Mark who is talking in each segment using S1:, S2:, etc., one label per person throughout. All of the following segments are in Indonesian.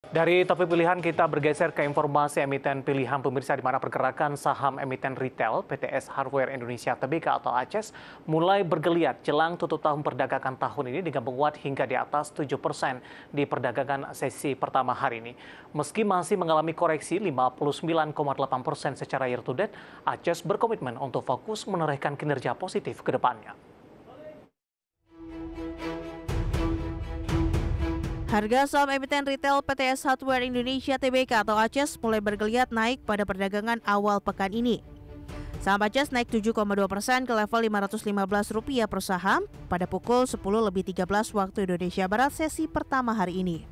S1: Dari topik pilihan kita bergeser ke informasi emiten pilihan pemirsa di mana pergerakan saham emiten retail PTS Hardware Indonesia Tbk atau ACES mulai bergeliat jelang tutup tahun perdagangan tahun ini dengan menguat hingga di atas 7% di perdagangan sesi pertama hari ini. Meski masih mengalami koreksi 59,8% secara year to date, ACES berkomitmen untuk fokus menorehkan kinerja positif ke depannya.
S2: Harga saham emiten retail PTS Hardware Indonesia Tbk atau ACES mulai bergeliat naik pada perdagangan awal pekan ini. Saham ACES naik 7,2% ke level Rp515 per saham pada pukul 10.13 waktu Indonesia Barat sesi pertama hari ini.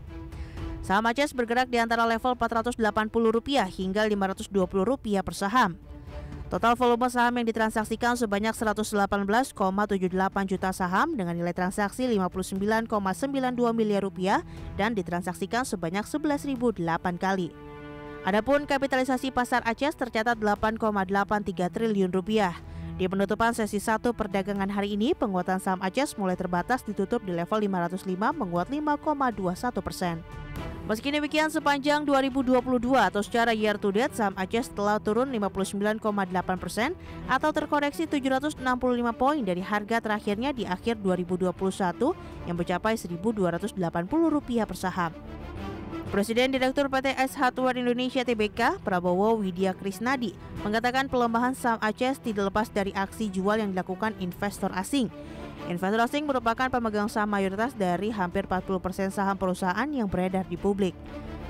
S2: Saham ACES bergerak di antara level Rp480 hingga Rp520 per saham. Total volume saham yang ditransaksikan sebanyak 118,78 juta saham dengan nilai transaksi Rp59,92 miliar dan ditransaksikan sebanyak 11.008 kali. Adapun kapitalisasi pasar ACES tercatat Rp8,83 triliun. Di penutupan sesi 1 perdagangan hari ini, penguatan saham ACES mulai terbatas ditutup di level 505 menguat 5,21%. Meski demikian, sepanjang 2022 atau secara year to date, saham ACES telah turun 59,8% atau terkoreksi 765 poin dari harga terakhirnya di akhir 2021 yang mencapai Rp1.280 per saham. Presiden Direktur PTS Hardware Indonesia Tbk, Prabowo Widya Krisnadi, mengatakan pelemahan saham ACES tidak lepas dari aksi jual yang dilakukan investor asing. Investor asing merupakan pemegang saham mayoritas dari hampir 40% saham perusahaan yang beredar di publik.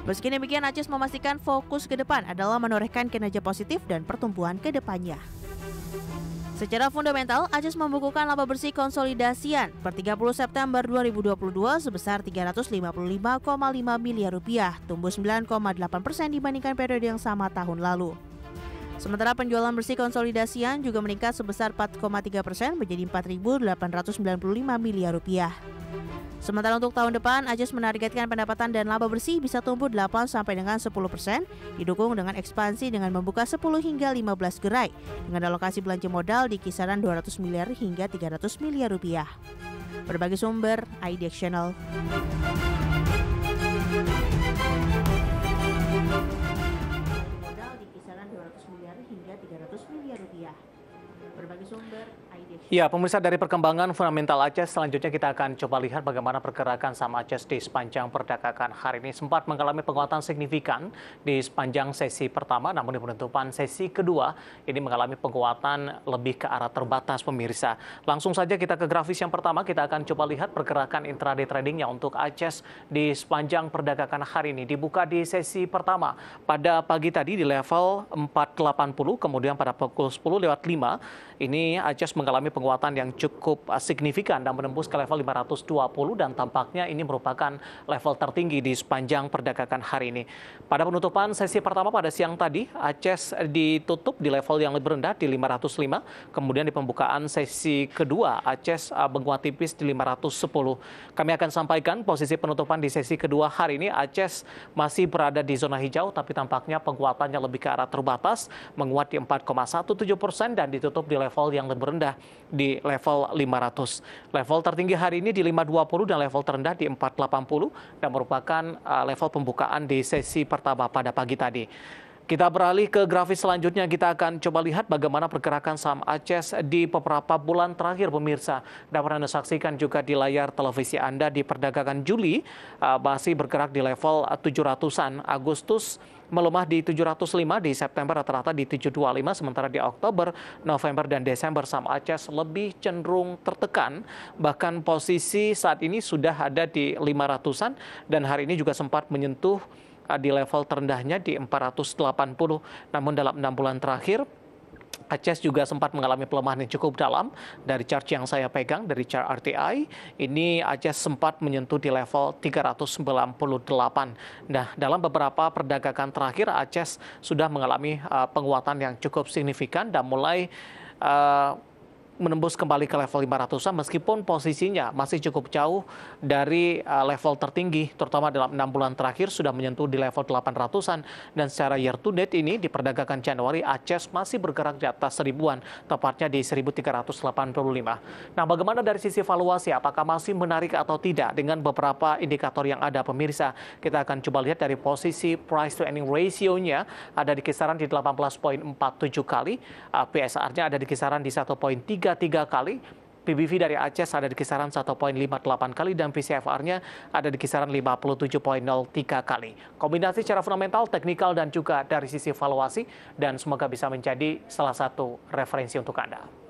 S2: Meski demikian, ACES memastikan fokus ke depan adalah menorehkan kinerja positif dan pertumbuhan ke depannya. Secara fundamental, ACES membukukan laba bersih konsolidasian per 30 September 2022 sebesar Rp355,5 miliar, tumbuh 9,8% dibandingkan periode yang sama tahun lalu. Sementara penjualan bersih konsolidasian juga meningkat sebesar 4,3% menjadi Rp4.895 miliar. Sementara untuk tahun depan, ACES menargetkan pendapatan dan laba bersih bisa tumbuh 8 sampai dengan 10%, didukung dengan ekspansi dengan membuka 10 hingga 15 gerai, dengan alokasi belanja modal di kisaran 200 miliar hingga 300 miliar rupiah. Berbagai sumber, IDX Channel.
S1: Ya, pemirsa, dari perkembangan fundamental ACES, selanjutnya kita akan coba lihat bagaimana pergerakan saham ACES di sepanjang perdagangan hari ini. Sempat mengalami penguatan signifikan di sepanjang sesi pertama, namun di penutupan sesi kedua ini mengalami penguatan lebih ke arah terbatas, pemirsa. Langsung saja kita ke grafis yang pertama, kita akan coba lihat pergerakan intraday tradingnya untuk ACES di sepanjang perdagangan hari ini. Dibuka di sesi pertama pada pagi tadi di level 480, kemudian pada pukul 10:05 ini ACES mengalami penguatan yang cukup signifikan dan menembus ke level 520 dan tampaknya ini merupakan level tertinggi di sepanjang perdagangan hari ini. Pada penutupan sesi pertama pada siang tadi, ACES ditutup di level yang lebih rendah di 505, kemudian di pembukaan sesi kedua ACES menguat tipis di 510. Kami akan sampaikan posisi penutupan di sesi kedua hari ini. ACES masih berada di zona hijau, tapi tampaknya penguatannya lebih ke arah terbatas, menguat di 4,17% dan ditutup di level yang lebih rendah di level 500. Level tertinggi hari ini di 520 dan level terendah di 480 dan merupakan level pembukaan di sesi pertama pada pagi tadi. Kita beralih ke grafis selanjutnya, kita akan coba lihat bagaimana pergerakan saham ACES di beberapa bulan terakhir, pemirsa. Dapat Anda saksikan juga di layar televisi Anda di perdagangan Juli masih bergerak di level 700-an. Agustus melemah di 705, di September rata-rata di 725, sementara di Oktober, November, dan Desember saham ACES lebih cenderung tertekan. Bahkan posisi saat ini sudah ada di 500-an dan hari ini juga sempat menyentuh di level terendahnya di 480. Namun dalam 6 bulan terakhir, ACES juga sempat mengalami pelemahan yang cukup dalam. Dari chart yang saya pegang, dari chart RTI, ini ACES sempat menyentuh di level 398. Nah, dalam beberapa perdagangan terakhir, ACES sudah mengalami penguatan yang cukup signifikan dan mulai menembus kembali ke level 500-an meskipun posisinya masih cukup jauh dari level tertinggi, terutama dalam 6 bulan terakhir sudah menyentuh di level 800-an, dan secara year to date ini di perdagangan Januari ACES masih bergerak di atas 1000-an, tepatnya di 1385. Nah, bagaimana dari sisi valuasi, apakah masih menarik atau tidak dengan beberapa indikator yang ada pemirsa? Kita akan coba lihat dari posisi price to earning ratio-nya ada di kisaran di 18,47 kali, PSR-nya ada di kisaran di 1,33 kali, PBV dari ACES ada di kisaran 1,58 kali, dan VCFR-nya ada di kisaran 57,03 kali. Kombinasi secara fundamental, teknikal, dan juga dari sisi valuasi, dan semoga bisa menjadi salah satu referensi untuk Anda.